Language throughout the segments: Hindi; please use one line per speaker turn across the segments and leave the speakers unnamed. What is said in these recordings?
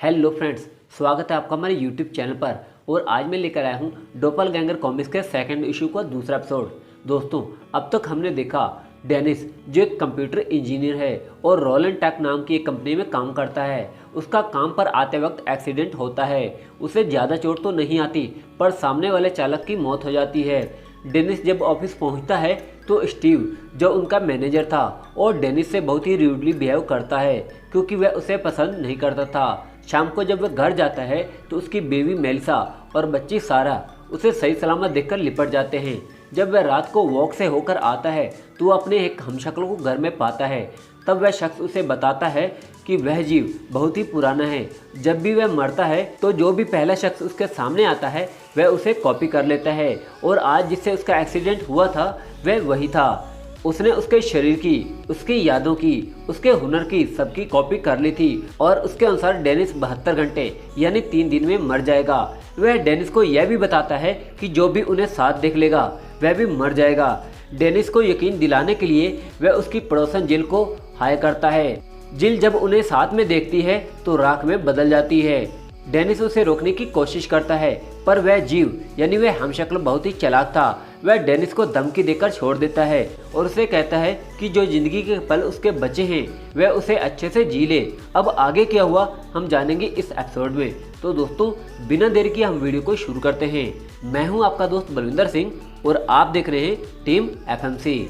हेलो फ्रेंड्स, स्वागत है आपका हमारे यूट्यूब चैनल पर। और आज मैं लेकर आया हूँ डोपलगैंगर कॉमिक्स के सेकंड इशू का दूसरा एपिसोड। दोस्तों, अब तक हमने देखा डेनिस जो एक कंप्यूटर इंजीनियर है और रोलैंड टेक नाम की एक कंपनी में काम करता है। उसका काम पर आते वक्त एक्सीडेंट होता है। उसे ज़्यादा चोट तो नहीं आती, पर सामने वाले चालक की मौत हो जाती है। डेनिस जब ऑफिस पहुंचता है तो स्टीव जो उनका मैनेजर था और डेनिस से बहुत ही रूडली बिहेव करता है क्योंकि वह उसे पसंद नहीं करता था। शाम को जब वह घर जाता है तो उसकी बीवी मेलिसा और बच्ची सारा उसे सही सलामत देखकर लिपट जाते हैं। जब वह रात को वॉक से होकर आता है तो वह अपने एक हमशक्ल को घर में पाता है। तब वह शख्स उसे बताता है कि वह जीव बहुत ही पुराना है। जब भी वह मरता है तो जो भी पहला शख्स उसके सामने आता है वह उसे कॉपी कर लेता है। और आज जिससे उसका एक्सीडेंट हुआ था वह वही था। उसने उसके शरीर की, उसकी यादों की, उसके हुनर की सबकी कॉपी कर ली थी और उसके अनुसार डेनिस 72 घंटे यानी 3 दिन में मर जाएगा। वह डेनिस को यह भी बताता है कि जो भी उन्हें साथ देख लेगा वह भी मर जाएगा। डेनिस को यकीन दिलाने के लिए वह उसकी पड़ोसन जिल को हायर करता है। जिल जब उन्हें साथ में देखती है तो राख में बदल जाती है। डेनिस उसे रोकने की कोशिश करता है पर वह जीव यानी वह हमशक्ल बहुत ही चालाक था। वह डेनिस को धमकी देकर छोड़ देता है और उसे कहता है कि जो जिंदगी के पल उसके बचे हैं वह उसे अच्छे से जी ले। अब आगे क्या हुआ हम जानेंगे इस एपिसोड में। तो दोस्तों, बिना देरी के हम वीडियो को शुरू करते हैं। मैं हूं आपका दोस्त बलविंदर सिंह और आप देख रहे हैं टीम FMC।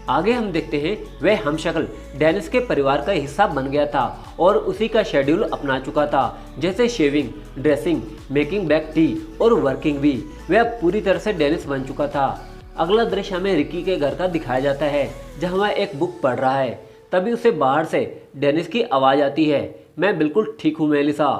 आगे हम देखते हैं वह हमशक्ल डेनिस के परिवार का हिस्सा बन गया था और उसी का शेड्यूल अपना चुका था, जैसे shaving, dressing, making back T और वर्किंग भी। वह पूरी तरह से डेनिस बन चुका था। अगला दृश्य हमें रिकी के घर का दिखाया जाता है जहां वह एक बुक पढ़ रहा है। तभी उसे बाहर से डेनिस की आवाज़ आती है, मैं बिल्कुल ठीक हूँ मेलिसा।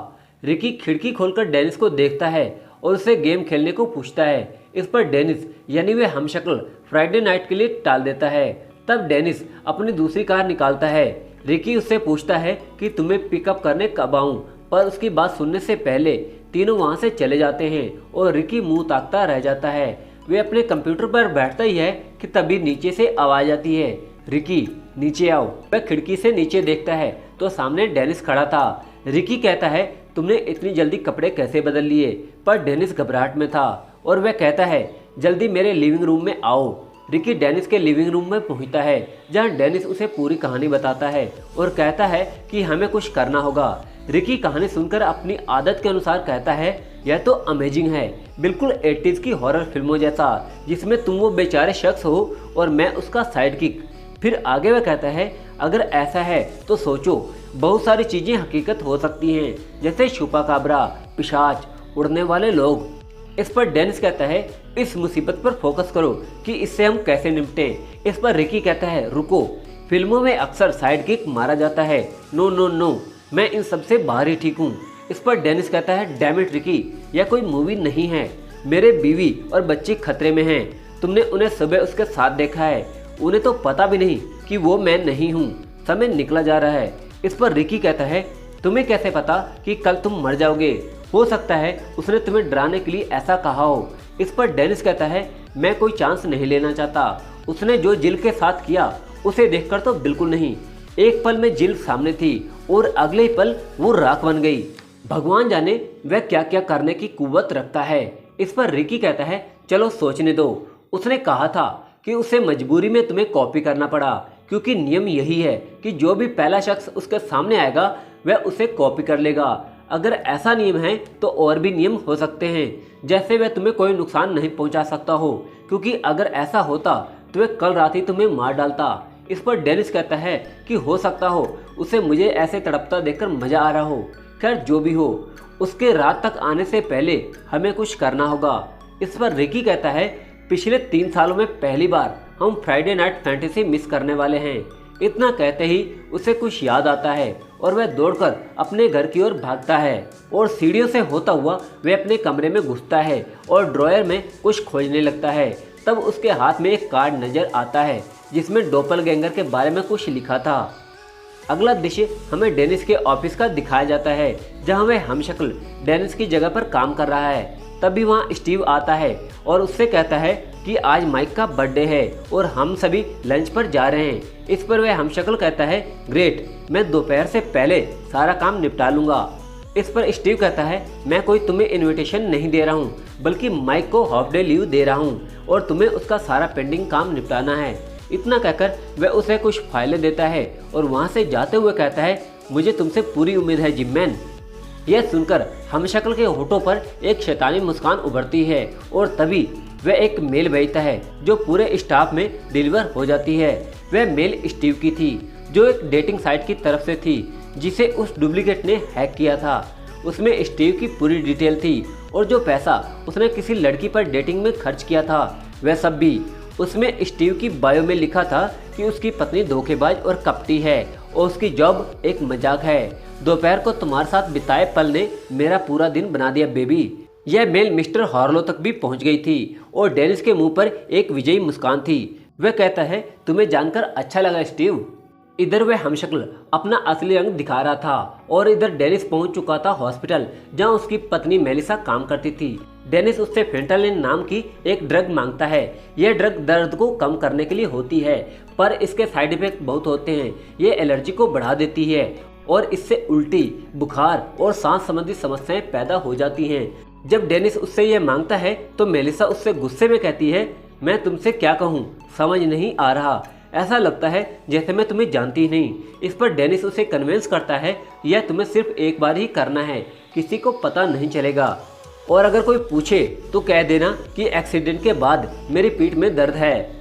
रिकी खिड़की खोलकर डेनिस को देखता है और उसे गेम खेलने को पूछता है। इस पर डेनिस यानी वह हमशक्ल फ्राइडे नाइट के लिए टाल देता है। तब डेनिस अपनी दूसरी कार निकालता है। रिकी उससे पूछता है कि तुम्हें पिकअप करने कब आऊं, पर उसकी बात सुनने से पहले तीनों वहां से चले जाते हैं और रिकी मुंह ताकता रह जाता है। वे अपने कंप्यूटर पर बैठता ही है कि तभी नीचे से आवाज आती है, रिकी नीचे आओ। वह खिड़की से नीचे देखता है तो सामने डेनिस खड़ा था। रिकी कहता है तुमने इतनी जल्दी कपड़े कैसे बदल लिए, पर डेनिस घबराहट में था और वह कहता है जल्दी मेरे लिविंग रूम में आओ। रिकी डेनिस के लिविंग रूम में पहुंचता है जहां डेनिस उसे पूरी कहानी बताता है और कहता है कि हमें कुछ करना होगा। रिकी कहानी सुनकर अपनी आदत के अनुसार कहता है यह तो अमेजिंग है, बिल्कुल 80s की हॉरर फिल्मों जैसा, जिसमें तुम वो बेचारे शख्स हो और मैं उसका साइड किक। फिर आगे वह कहता है अगर ऐसा है तो सोचो, बहुत सारी चीजें हकीकत हो सकती हैं, जैसे छुपाकाबरा, पिशाच, उड़ने वाले लोग। इस पर डेनिस कहता है इस मुसीबत पर फोकस करो कि इससे हम कैसे निपटें। इस पर रिकी कहता है रुको, फिल्मों में अक्सर साइड किक मारा जाता है। नो नो नो, मैं इन सबसे बाहर ही ठीक हूँ। इस पर डेनिस कहता है डैम इट रिकी, यह कोई मूवी नहीं है, मेरे बीवी और बच्ची खतरे में हैं। तुमने उन्हें सुबह उसके साथ देखा है, उन्हें तो पता भी नहीं कि वो मैं नहीं हूँ। समय निकला जा रहा है। इस पर रिकी कहता है तुम्हें कैसे पता कि कल तुम मर जाओगे, हो सकता है उसने तुम्हें डराने के लिए ऐसा कहा हो। इस पर डेनिस कहता है मैं कोई चांस नहीं लेना चाहता, उसने जो जिल के साथ किया उसे देखकर तो बिल्कुल नहीं। एक पल में जिल सामने थी और अगले ही पल वो राख बन गई। भगवान जाने वह क्या क्या करने की कुव्वत रखता है। इस पर रिकी कहता है चलो सोचने दो, उसने कहा था कि उसे मजबूरी में तुम्हें कॉपी करना पड़ा, क्योंकि नियम यही है कि जो भी पहला शख्स उसके सामने आएगा वह उसे कॉपी कर लेगा। अगर ऐसा नियम है तो और भी नियम हो सकते हैं, जैसे वह तुम्हें कोई नुकसान नहीं पहुंचा सकता हो, क्योंकि अगर ऐसा होता तो वह कल रात ही तुम्हें मार डालता। इस पर डेनिस कहता है कि हो सकता हो उसे मुझे ऐसे तड़पता देखकर मजा आ रहा हो। खैर जो भी हो, उसके रात तक आने से पहले हमें कुछ करना होगा। इस पर रिकी कहता है पिछले 3 सालों में पहली बार हम फ्राइडे नाइट फैंटेसी मिस करने वाले हैं। इतना कहते ही उसे कुछ याद आता है और वह दौड़कर अपने घर की ओर भागता है और सीढ़ियों से होता हुआ वह अपने कमरे में घुसता है और ड्रॉयर में कुछ खोजने लगता है। तब उसके हाथ में एक कार्ड नजर आता है जिसमें डोपलगैंगर के बारे में कुछ लिखा था। अगला दृश्य हमें डेनिस के ऑफिस का दिखाया जाता है, जहां वह हमशक्ल डेनिस की जगह पर काम कर रहा है। तभी वहां स्टीव आता है और उससे कहता है कि आज माइक का बर्थडे है और हम सभी लंच पर जा रहे हैं। इस पर वह हमशक्ल कहता है, ग्रेट, मैं दोपहर से पहले सारा काम निपटा लूंगा। इस पर स्टीव कहता है, मैं कोई तुम्हें इनविटेशन नहीं दे रहा हूँ, बल्कि माइक को हाफ डे लीव दे रहा हूँ और तुम्हें उसका सारा पेंडिंग काम निपटाना है। इतना कहकर वह उसे कुछ फाइलें देता है और वहाँ से जाते हुए कहता है, मुझे तुमसे पूरी उम्मीद है जिममैन। यह सुनकर हमशक्ल के होठों पर एक शैतानी मुस्कान उभरती है और तभी वह एक मेल भेजता है जो पूरे स्टाफ में डिलीवर हो जाती है। वह मेल स्टीव की थी, जो एक डेटिंग साइट की तरफ से थी जिसे उस डुप्लीकेट ने हैक किया था। उसमें स्टीव की पूरी डिटेल थी और जो पैसा उसने किसी लड़की पर डेटिंग में खर्च किया था वह सब भी। उसमें स्टीव की बायो में लिखा था कि उसकी पत्नी धोखेबाज और कपटी है और उसकी जॉब एक मजाक है। दोपहर को तुम्हारे साथ बिताए पल ने मेरा पूरा दिन बना दिया बेबी। यह मेल मिस्टर हार्लो तक भी पहुंच गई थी और डेनिस के मुंह पर एक विजयी मुस्कान थी। वह कहता है, तुम्हें जानकर अच्छा लगा स्टीव। इधर वह हमशक्ल अपना असली रंग दिखा रहा था और इधर डेनिस पहुंच चुका था हॉस्पिटल, जहां उसकी पत्नी मेलिसा काम करती थी। डेनिस उससे फेंटालिन नाम की एक ड्रग मांगता है। यह ड्रग दर्द को कम करने के लिए होती है, पर इसके साइड इफेक्ट बहुत होते हैं। ये एलर्जी को बढ़ा देती है और इससे उल्टी, बुखार और सांस संबंधी समस्याएं पैदा हो जाती हैं। जब डेनिस उससे यह मांगता है तो मेलिसा उससे गुस्से में कहती है, मैं तुमसे क्या कहूँ, समझ नहीं आ रहा, ऐसा लगता है जैसे मैं तुम्हें जानती ही नहीं। इस पर डेनिस उसे कन्विंस करता है, यह तुम्हें सिर्फ एक बार ही करना है, किसी को पता नहीं चलेगा और अगर कोई पूछे तो कह देना कि एक्सीडेंट के बाद मेरी पीठ में दर्द है।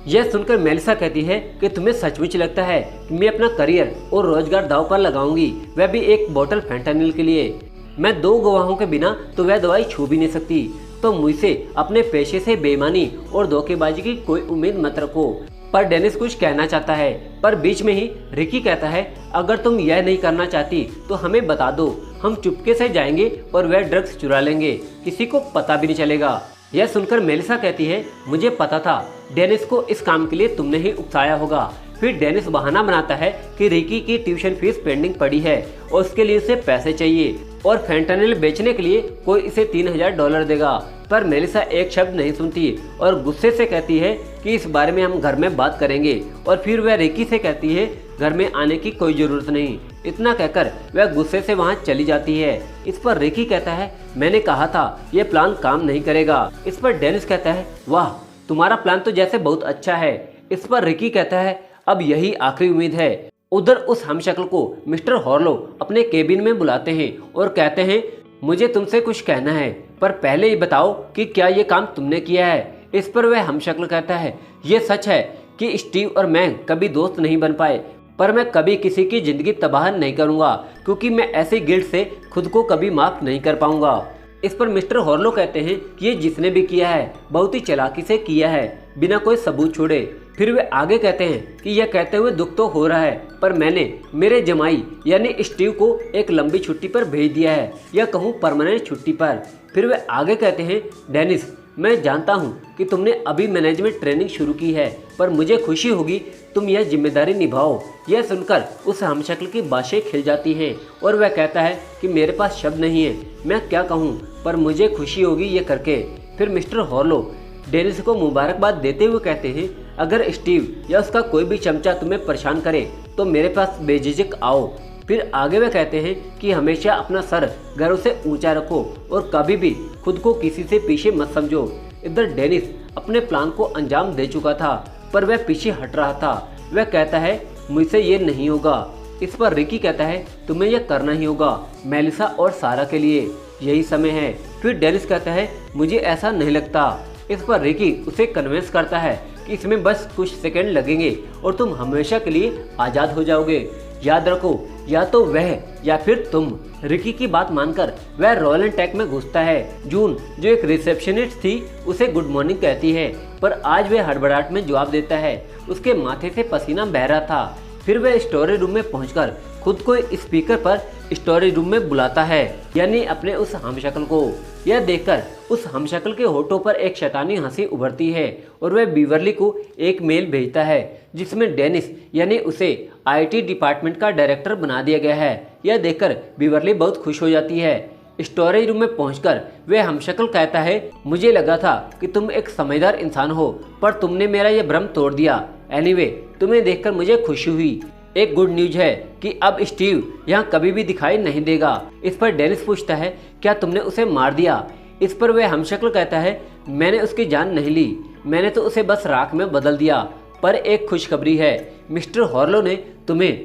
यह सुनकर मेलिसा कहती है कि तुम्हें सचमुच लगता है कि मैं अपना करियर और रोजगार दांव पर लगाऊंगी, वह भी एक बोतल फेंटानिल के लिए। मैं 2 गवाहों के बिना तो वह दवाई छू भी नहीं सकती, तो मुझसे अपने पेशे से बेईमानी और धोखेबाजी की कोई उम्मीद मत रखो। पर डेनिस कुछ कहना चाहता है, पर बीच में ही रिकी कहता है, अगर तुम यह नहीं करना चाहती तो हमें बता दो, हम चुपके से जाएंगे और वह ड्रग्स चुरा लेंगे, किसी को पता भी नहीं चलेगा। यह सुनकर मेलिसा कहती है, मुझे पता था डेनिस को इस काम के लिए तुमने ही उकसाया होगा। फिर डेनिस बहाना बनाता है कि रिकी की ट्यूशन फीस पेंडिंग पड़ी है और उसके लिए उसे पैसे चाहिए और फेंटानिल बेचने के लिए कोई इसे $3000 देगा। पर मेलिसा एक शब्द नहीं सुनती और गुस्से से कहती है कि इस बारे में हम घर में बात करेंगे और फिर वह रिकी से कहती है, घर में आने की कोई जरूरत नहीं। इतना कहकर वह गुस्से से वहां चली जाती है। इस पर रिकी कहता है, मैंने कहा था यह प्लान काम नहीं करेगा। इस पर डेनिस कहता है, वाह, तुम्हारा प्लान तो जैसे बहुत अच्छा है। इस पर रिकी कहता है, अब यही आखिरी उम्मीद है। उधर उस हमशक्ल को मिस्टर हार्लो अपने केबिन में बुलाते हैं और कहते हैं, मुझे तुमसे कुछ कहना है, पर पहले ही बताओ कि क्या ये काम तुमने किया है। इस पर वह हमशक्ल कहता है, ये सच है कि स्टीव और मैं कभी दोस्त नहीं बन पाए, पर मैं कभी किसी की जिंदगी तबाह नहीं करूंगा, क्योंकि मैं ऐसी गिल्ट से खुद को कभी माफ नहीं कर पाऊंगा। इस पर मिस्टर हार्लो कहते हैं कि ये जिसने भी किया है बहुत ही चालाकी से किया है, बिना कोई सबूत छोड़े। फिर वे आगे कहते हैं कि यह कहते हुए दुख तो हो रहा है, पर मैंने मेरे जमाई यानी स्टीव को एक लंबी छुट्टी पर भेज दिया है, या कहूँ परमानेंट छुट्टी पर। फिर वे आगे कहते हैं, डेनिस, मैं जानता हूँ कि तुमने अभी मैनेजमेंट ट्रेनिंग शुरू की है, पर मुझे खुशी होगी तुम यह जिम्मेदारी निभाओ। यह सुनकर उस हमशक्ल की बातें खिल जाती हैं और वह कहता है कि मेरे पास शब्द नहीं है, मैं क्या कहूँ, पर मुझे खुशी होगी ये करके। फिर मिस्टर हार्लो डेनिस को मुबारकबाद देते हुए कहते हैं, अगर स्टीव या उसका कोई भी चमचा तुम्हें परेशान करे तो मेरे पास बेझिझक आओ। फिर आगे वे कहते हैं कि हमेशा अपना सर गर्व से ऊंचा रखो और कभी भी खुद को किसी से पीछे मत समझो। इधर डेनिस अपने प्लान को अंजाम दे चुका था, पर वह पीछे हट रहा था। वह कहता है, मुझसे ये नहीं होगा। इस पर रिकी कहता है, तुम्हें यह करना ही होगा, मेलिसा और सारा के लिए यही समय है। फिर डेनिस कहता है, मुझे ऐसा नहीं लगता। इस पर रिकी उसे कन्विंस करता है कि इसमें बस कुछ सेकंड लगेंगे और तुम हमेशा के लिए आज़ाद हो जाओगे। याद रखो, या तो वह या फिर तुम। रिकी की बात मानकर वह रॉयल टेक में घुसता है। जून, जो एक रिसेप्शनिस्ट थी, उसे गुड मॉर्निंग कहती है, पर आज वह हड़बड़ाहट में जवाब देता है। उसके माथे से पसीना बह रहा था। फिर वह स्टोरी रूम में पहुंचकर खुद को स्पीकर पर स्टोरी रूम में बुलाता है, यानी अपने उस हमशक्ल को। यह देखकर उस हमशक्ल के होठों पर एक शैतानी हंसी उभरती है और वह बीवरली को एक मेल भेजता है जिसमें डेनिस यानी उसे IT डिपार्टमेंट का डायरेक्टर बना दिया गया है। यह देखकर बीवरली बहुत खुश हो जाती है। स्टोरेज रूम में पहुंचकर वह हमशक्ल कहता है, मुझे लगा था कि तुम एक समझदार इंसान हो, पर तुमने मेरा यह भ्रम तोड़ दिया। एनीवे, तुम्हें देखकर मुझे खुशी हुई। एक गुड न्यूज है कि अब स्टीव यहाँ कभी भी दिखाई नहीं देगा। इस पर डेनिस पूछता है, क्या तुमने उसे मार दिया? इस पर वह हमशक्ल कहता है, मैंने उसकी जान नहीं ली, मैंने तो उसे बस राख में बदल दिया। पर एक खुशखबरी है, मिस्टर हॉर्लो ने तुम्हें,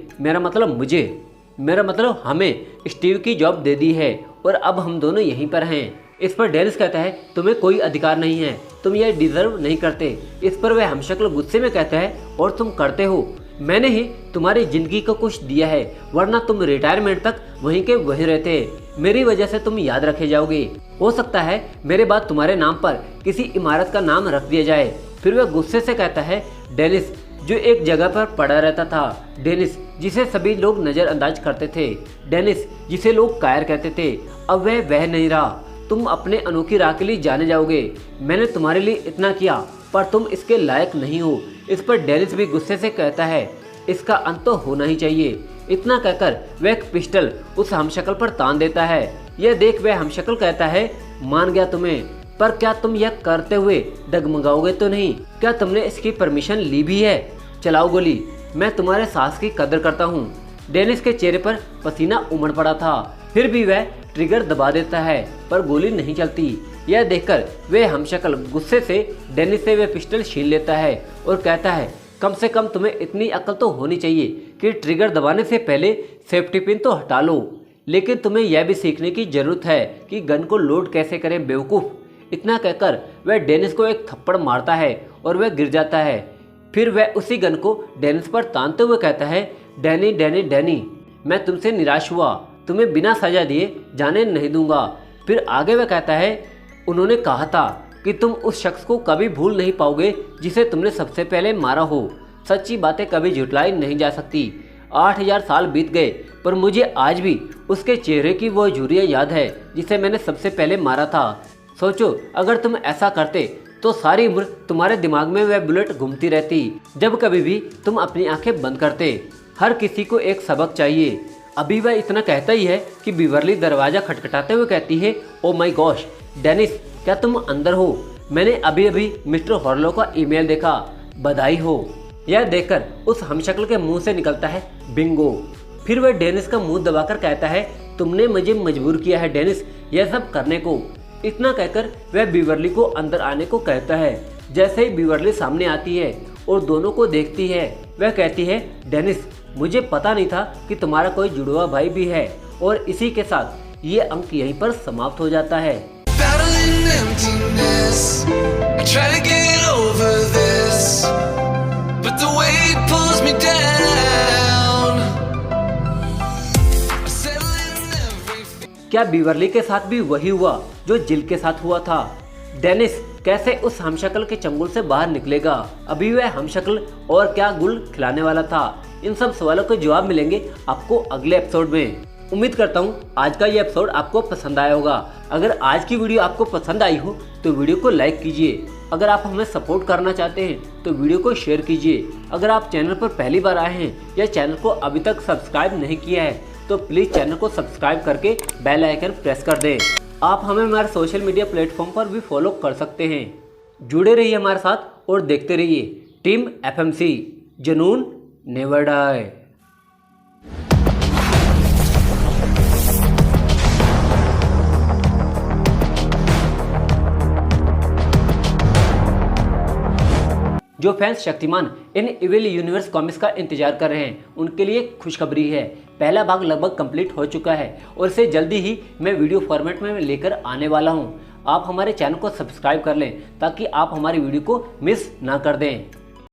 मेरा मतलब हमें स्टीव की जॉब दे दी है और अब हम दोनों यहीं पर हैं। इस पर डेनिस कहता है, तुम्हें कोई अधिकार नहीं है, तुम यह डिजर्व नहीं करते। इस पर वह हमशक्ल गुस्से में कहता है, और तुम करते हो, मैंने ही तुम्हारी जिंदगी को कुछ दिया है, वरना तुम रिटायरमेंट तक वहीं के वहीं रहते। मेरी वजह से तुम याद रखे जाओगे। हो सकता है मेरे बाद तुम्हारे नाम पर किसी इमारत का नाम रख दिया जाए। फिर वह गुस्से से कहता है, डेनिस जो एक जगह पर पड़ा रहता था, डेनिस जिसे सभी लोग नज़रअंदाज करते थे, डेनिस जिसे लोग कायर कहते थे, अब वह नहीं रहा। तुम अपने अनोखी राह के लिए जाने जाओगे। मैंने तुम्हारे लिए इतना किया, पर तुम इसके लायक नहीं हो। इस पर डेनिस भी गुस्से से कहता है, इसका अंत तो होना ही चाहिए। इतना कहकर वह एक पिस्टल उस हमशक्ल पर तान देता है। यह देख वह हमशक्ल कहता है, मान गया तुम्हें, पर क्या तुम यह करते हुए डगमगाओगे तो नहीं? क्या तुमने इसकी परमिशन ली भी है? चलाओ गोली, मैं तुम्हारे साहस की कदर करता हूँ। डेनिस के चेहरे पर पसीना उमड़ पड़ा था, फिर भी वह ट्रिगर दबा देता है, पर गोली नहीं चलती। यह देखकर वह हमशक्ल गुस्से से डेनिस से वह पिस्टल छीन लेता है और कहता है, कम से कम तुम्हें इतनी अकल तो होनी चाहिए कि ट्रिगर दबाने से पहले सेफ्टी पिन तो हटा लो। लेकिन तुम्हें यह भी सीखने की जरूरत है कि गन को लोड कैसे करें, बेवकूफ़। इतना कहकर वह डेनिस को एक थप्पड़ मारता है और वह गिर जाता है। फिर वह उसी गन को डेनिस पर तानते हुए कहता है, डैनी, मैं तुमसे निराश हुआ, तुम्हें बिना सजा दिए जाने नहीं दूंगा। फिर आगे वह कहता है, उन्होंने कहा था कि तुम उस शख्स को कभी भूल नहीं पाओगे जिसे तुमने सबसे पहले मारा हो। सच्ची बातें कभी झुटलाई नहीं जा सकती। 8000 साल बीत गए, पर मुझे आज भी उसके चेहरे की वो झुर्रियाँ याद है जिसे मैंने सबसे पहले मारा था। सोचो, अगर तुम ऐसा करते तो सारी उम्र तुम्हारे दिमाग में वह बुलेट घूमती रहती जब कभी भी तुम अपनी आंखें बंद करते। हर किसी को एक सबक चाहिए। अभी वह इतना कहता ही है कि बीवरली दरवाज़ा खटखटाते हुए कहती है, ओ माय गॉश, डेनिस क्या तुम अंदर हो? मैंने अभी मिस्टर हॉर्लो का ईमेल देखा, बधाई हो। यह देखकर उस हमशक्ल के मुंह से निकलता है, बिंगो। फिर वह डेनिस का मुंह दबाकर कहता है, तुमने मुझे मजबूर किया है डेनिस यह सब करने को। इतना कहकर वह बीवरली को अंदर आने को कहता है। जैसे ही बीवरली सामने आती है और दोनों को देखती है, वह कहती है, डेनिस मुझे पता नहीं था कि तुम्हारा कोई जुड़वा भाई भी है। और इसी के साथ ये अंक यहीं पर समाप्त हो जाता है। क्या बीवरली के साथ भी वही हुआ जो जिल के साथ हुआ था? डेनिस कैसे उस हमशक्ल के चंगुल से बाहर निकलेगा? अभी वह हमशक्ल और क्या गुल खिलाने वाला था? इन सब सवालों के जवाब मिलेंगे आपको अगले एपिसोड में। उम्मीद करता हूँ आज का ये एपिसोड आपको पसंद आया होगा। अगर आज की वीडियो आपको पसंद आई हो तो वीडियो को लाइक कीजिए। अगर आप हमें सपोर्ट करना चाहते हैं तो वीडियो को शेयर कीजिए। अगर आप चैनल पर पहली बार आए हैं या चैनल को अभी तक सब्सक्राइब नहीं किया है तो प्लीज़ चैनल को सब्सक्राइब करके बेल आइकन प्रेस कर दें। आप हमें हमारे सोशल मीडिया प्लेटफॉर्म पर भी फॉलो कर सकते हैं। जुड़े रहिए हमारे साथ और देखते रहिए टीम FMC, जुनून नेवर डाई। जो फैंस शक्तिमान इन इविल यूनिवर्स कॉमिक्स का इंतजार कर रहे हैं उनके लिए खुशखबरी है। पहला भाग लगभग कंप्लीट हो चुका है और इसे जल्दी ही मैं वीडियो फॉर्मेट में लेकर आने वाला हूं। आप हमारे चैनल को सब्सक्राइब कर लें ताकि आप हमारी वीडियो को मिस ना कर दें।